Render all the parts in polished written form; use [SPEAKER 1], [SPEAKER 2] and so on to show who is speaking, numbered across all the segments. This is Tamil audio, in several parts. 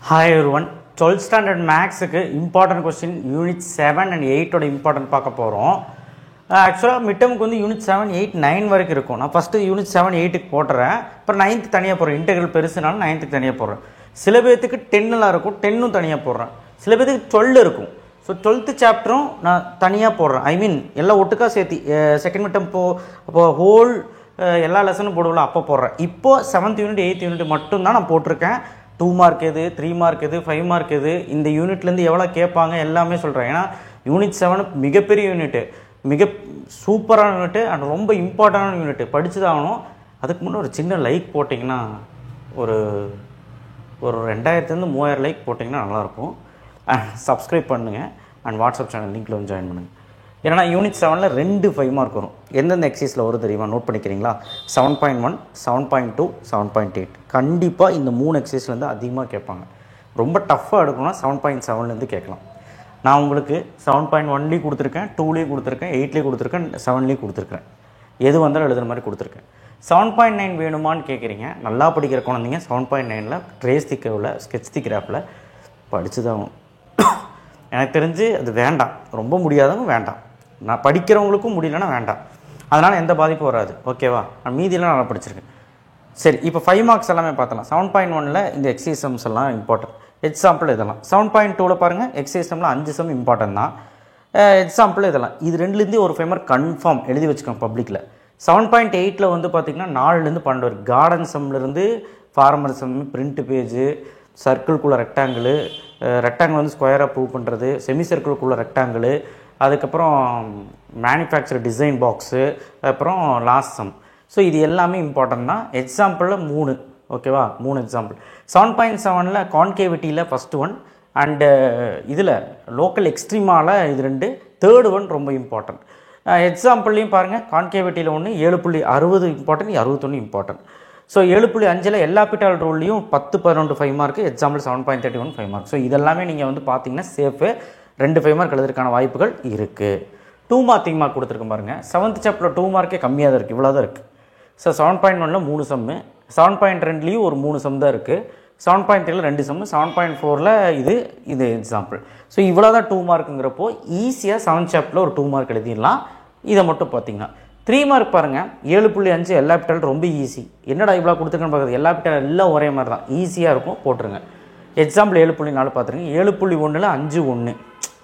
[SPEAKER 1] Hi everyone, 12th standard maths important question unit 7 and 8 ஓட important பார்க்க போகிறோம். ஆக்சுவலாக மிட்டமுக்கு வந்து யூனிட் 7, 8, 9 வரைக்கும் இருக்கும். நான் ஃபஸ்ட்டு யூனிட் 7, 8க்கு போட்டுறேன். அப்புறம் 9th தனியாக போடுறேன். இன்டெகிரல் பெருசுனாலும் 9th தனியாக போடுறேன். சில பேர்த்துக்கு 10 இருக்கும், 10 தனியாக போடுறேன். சில பேர்த்துக்கு 12 இருக்கும். ஸோ 12th சாப்டரும் நான் தனியாக போடுறேன். ஐ மீன் எல்லாம் ஒட்டுக்காக சேர்த்தி செகண்ட் மிட்டம் அப்போ ஹோல் எல்லா லெசனும் போடுவோம்ல அப்போ போடுறேன். இப்போது 7th யூனிட் 8th யூனிட் மட்டும்தான் நான் போட்டிருக்கேன். 2 மார்க் எது, 3 மார்க் எது, 5 மார்க் எது, இந்த யூனிட்லேருந்து எவ்வளோ கேட்பாங்க எல்லாமே சொல்கிறேன். ஏன்னா யூனிட் 7 மிகப்பெரிய யூனிட்டு, மிக சூப்பரான யூனிட்டு அண்ட் ரொம்ப இம்பார்ட்டண்டான யூனிட்டு, படித்து தான் ஆகணும். அதுக்கு முன்னே ஒரு சின்ன லைக் போட்டிங்கன்னா ஒரு 2000 3000 லைக் போட்டிங்கன்னா நல்லாயிருக்கும். சப்ஸ்கிரைப் பண்ணுங்கள் அண்ட் வாட்ஸ்அப் சேனல் லிங்க்கில் வந்து ஜாயின் பண்ணுங்கள். ஏன்னா யூனிட் 7ல் 2 5 மார்க் வரும். எந்தெந்த எக்ஸைஸில் வரும் தெரியுமா? நோட் பண்ணிக்கிறீங்களா? 7.1, 7.2, 7.8 கண்டிப்பாக இந்த 3 எக்ஸைஸ்லேருந்து அதிகமாக கேட்பாங்க. ரொம்ப டஃப்பாக எடுக்கணும்னா 7.7லேருந்து கேட்கலாம். நான் உங்களுக்கு 7.1லேயும் கொடுத்துருக்கேன், 2லேயும் கொடுத்துருக்கேன், 8லேயும் கொடுத்துருக்கேன், 7லேயும் கொடுத்துருக்கேன். எது வந்தாலும் எழுதுகிற மாதிரி கொடுத்துருக்கேன். 7.9 வேணுமான்னு கேட்குறீங்க. நல்லா படிக்கிற குழந்தைங்க 7.9ல் ட்ரேஸ் தி கர்வ்ல ஸ்கெட்ச் தி கிராஃபில் படித்து தான் எனக்கு தெரிஞ்சு அது வேண்டாம். ரொம்ப முடியாதவங்க வேண்டாம். நான் படிக்கிறவங்களுக்கும் முடியலன்னா வேண்டாம். அதனால் எந்த பாதிப்பும் வராது. ஓகேவா? நான் மீதியெல்லாம் நல்லா படிச்சிருக்கேன். சரி, இப்போ 5 மார்க்ஸ் எல்லாமே பார்த்தலாம். 7.1ல் இந்த எக்ஸைஸ் சம்ஸ் எல்லாம் இம்பார்ட்டன்ட். எக்ஸாம்பிள் இதெல்லாம் 7.2ல் பாருங்கள், எக்ஸைஸ் சம்மில் 5 சம் இம்பார்ட்டன்ட் தான். எக்ஸாம்பிள் இதெல்லாம் இது 2லேருந்து ஒரு 5 மார்க் கன்ஃபார்ம் எழுதி வச்சுக்கோங்க பப்ளிக்கில். 7.8ல் வந்து பார்த்திங்கன்னா 4லேருந்து 12 வரும். கார்டன் சம்லேருந்து ஃபார்மர் சம், பிரிண்ட் பேஜு, சர்க்கிள்குள்ளே ரெக்டாங்கிள், ரெக்டாங்கிள் வந்து ஸ்கொயராக ப்ரூவ் பண்ணுறது, செமி சர்க்கிள்குள்ளே ரெக்டாங்கிள், அதுக்கப்புறம் மேனுஃபேக்சர் டிசைன் பாக்ஸு, அப்புறம் லாஸ்ட் சம். ஸோ இது எல்லாமே இம்பார்ட்டன்ட் தான். எக்ஸாம்பிளில் 3, ஓகேவா? 3 எக்ஸாம்பிள். 7.7ல் கான்கேவிட்டியில் ஃபஸ்ட்டு ஒன் அண்டு இதில் லோக்கல் எக்ஸ்ட்ரீமாவில் இது 2, தேர்டு ஒன் ரொம்ப இம்பார்ட்டன்ட். எக்ஸாம்பிள்லையும் பாருங்கள், கான்கேவிட்டியில் 1, 7.60 இம்பார்ட்டன்ட், 61 இம்பார்ட்டன்ட். ஸோ 7.5ல் எல்லா பிட்டால் ரூல்லையும் 10, 11 5 மார்க்கு, எக்ஸாம்பிள் 7.31 5 மார்க். ஸோ இதெல்லாமே நீங்கள் வந்து பார்த்தீங்கன்னா சேஃபு. 2 5 மார்க் எழுதுறதுக்கான வாய்ப்புகள் இருக்குது. 2 மார்க் 3 மார்க் கொடுத்துருக்க பாருங்கள். 7th சாப்டரில் 2 மார்க்கே கம்மியாக தான் இருக்குது, இவ்வளோ தான் இருக்குது. ஸோ 7.1ல் 3 சம்மு, 7.2லேயும் ஒரு 3 சம் தான் இருக்குது, 7.3ல் 2 சம்மு, 7.4ல் இது எக்ஸாம்பிள். ஸோ இவ்வளோ தான் 2 மார்க்குங்கிறப்போ ஈஸியாக 7th சாப்டரில் ஒரு 2 மார்க் எழுதிடலாம். இதை மட்டும் பார்த்தீங்கன்னா 3 மார்க் பாருங்கள். 7.5 எல்லா பிட்டாலும் ரொம்ப ஈஸி. என்னடா இவ்வளோ கொடுத்துருக்கேன்னு பார்க்குறது, எல்லா பிட்டாலும் எல்லாம் ஒரே மாதிரி தான், ஈஸியாக இருக்கும், போட்டுருங்க. எக்ஸாம்பிள் 7.4 பார்த்துருங்க. 7.1ல் 5 1,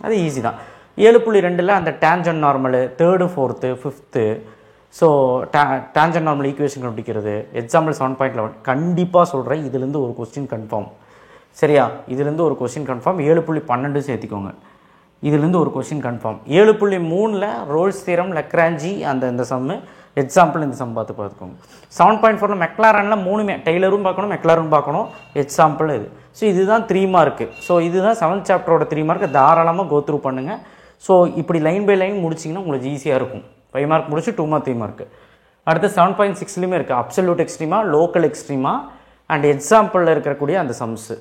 [SPEAKER 1] அது ஈஸி தான். 7.2ல் அந்த டேஞ்சன் normal, 3rd 4th 5th. So டேஞ்சன் normal equation கண்டுபிடிக்கிறது. எக்ஸாம்பிள் 7.11 கண்டிப்பாக சொல்கிறேன், இதுலேருந்து ஒரு கொஸ்டின் கன்ஃபார்ம். சரியா? இதுலேருந்து ஒரு கொஸ்டின் கன்ஃபார்ம். 7.12 சேர்த்திக்கோங்க, இதுலேருந்து ஒரு கொஸ்டின் கன்ஃபார்ம். 7.3ல் ரோல்ஸ் தியரம், லக்ராஞ்சி இந்த சம்மு. எக்ஸாம்பிள் இந்த சம் பார்த்துக்கோங்க. 7.4ல் மெக்லாரனில் 3மே டெய்லரும் பார்க்கணும், மெக்லாரும் பார்க்கணும். எக்ஸாம்பிள் இது. ஸோ இதுதான் 3 மார்க்கு. ஸோ இதுதான் 7th சாப்டரோட 3 மார்க்கு. தாராளமாக கோத்ரூ பண்ணுங்கள். ஸோ இப்படி லைன் பை லைன் முடிச்சிங்கன்னா உங்களுக்கு ஈஸியாக இருக்கும். 5 மார்க் முடிச்சு 2 மார்க் 3 மார்க்கு. அடுத்து 7.6லையுமே இருக்குது, அப்சல்யூட் எக்ஸ்ட்ரீமா, லோக்கல் எக்ஸ்ட்ரீமா அண்ட் எக்ஸாம்பிளில் இருக்கக்கூடிய அந்த சம்ஸு.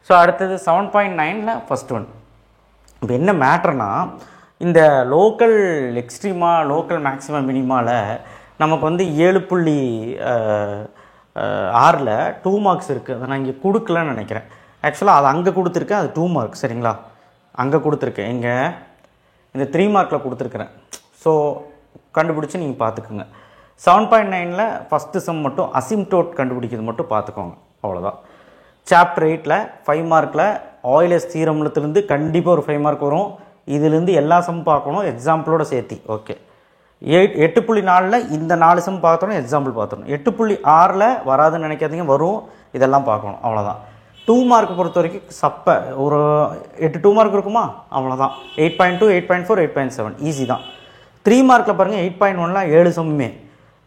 [SPEAKER 1] ஸோ அடுத்தது 7.9ல் ஃபஸ்ட் ஒன். இப்போ என்ன மேட்டர்னா, இந்த லோக்கல் எக்ஸ்ட்ரீமா, லோக்கல் மேக்ஸிமம் மினிமாவில் நமக்கு வந்து 7.6ல் 2 மார்க்ஸ் இருக்குது. அதை நான் இங்கே கொடுக்கலன்னு நினைக்கிறேன். ஆக்சுவலாக அது அங்கே கொடுத்துருக்கேன், அது 2 மார்க். சரிங்களா? அங்கே கொடுத்துருக்கேன், இங்கே இந்த 3 மார்க்கில் கொடுத்துருக்குறேன். ஸோ கண்டுபிடிச்சி நீங்கள் பார்த்துக்குங்க. 7.9ல் ஃபஸ்ட்டு சம் மட்டும் அசிம்டோட் கண்டுபிடிக்கிறது மட்டும் பார்த்துக்கோங்க, அவ்வளோதான். சாப்டர் 8ல் 5 மார்க்கில் ஆயிலர்ஸ் தியரம்லேருந்து கண்டிப்பாக ஒரு 5 மார்க் வரும். இதுலேருந்து எல்லா சம் பார்க்கணும், எக்ஸாம்பிளோட சேர்த்தி. ஓகே. 8.4ல் இந்த 4 சம் பார்த்தோம், எக்ஸாம்பிள் பார்த்தோம். 8.6ல் வராதுன்னு நினைக்காதீங்க, வரும். இதெல்லாம் பார்க்கணும், அவ்வளோதான். 2 மார்க் பொறுத்த வரைக்கும் சப்பை ஒரு 8 2 மார்க் இருக்குமா, அவ்வளோதான். 8.2, 8.4, 8.7 ஈஸி தான். 3 மார்க்கில் பாருங்கள், 8.1ல் 7 சம்மே,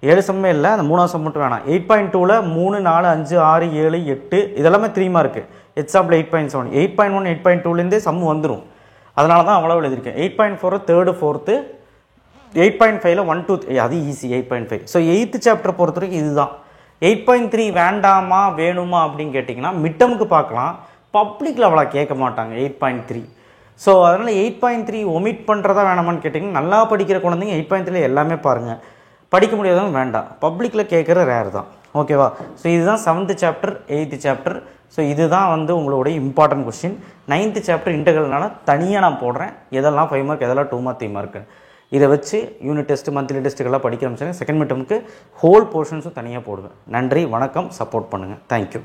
[SPEAKER 1] 7 சம்மே இல்லை, அந்த 3ஆவது சம் மட்டும் வேணாம். 8.2ல் 3 4 5 6 7 8 இதெல்லாமே 3 மார்க்கு. எக்ஸாம்பிள் 8.7. 8.1 8.2லேருந்தே சம் வந்துடும். அதனால தான் அவ்வளோ எழுதியிருக்கேன். 8.4 3rd 4th, 8.5ல் 1 2 அது ஈஸி. 8.5. ஸோ 8th சாப்டர் பொறுத்த வரைக்கும் இதுதான். 8.3 வேண்டாமா வேணுமா அப்படின்னு கேட்டிங்கன்னா மிட்டமுக்கு பார்க்கலாம், பப்ளிக்கில் அவ்வளோ கேட்க மாட்டாங்க 8.3. ஸோ அதனால் 8.3 ஒமிட் பண்ணுறதா வேணாமான்னு கேட்டிங்கன்னா, நல்லா படிக்கிற குழந்தைங்க 8.3ல எல்லாமே பாருங்கள். படிக்க முடியாதவங்க வேண்டாம், பப்ளிக்கில் கேட்குற ரேர் தான். ஓகேவா? ஸோ இதுதான் 7th chapter, 8th chapter. So இதுதான் வந்து உங்களுடைய இம்பார்ட்டன்ட் கொஸ்டின். 9th சாப்டர் இன்டெக்ரல்னால தனியாக நான் போடுறேன், எதெல்லாம் 5 மார்க் எதெல்லாம் 2 மார்க் 3 மார்க்கு. இதை வச்சு யூனிட் டெஸ்ட்டு மந்த்லி டெஸ்ட்டுக்கெல்லாம் படிக்க ஆரம்பிச்சேன். செகண்ட் மிட்டமுக்கு ஹோல் போர்ஷன்ஸும் தனியாக போடுவேன். நன்றி, வணக்கம், சப்போர்ட் பண்ணுங்கள். தேங்க்யூ.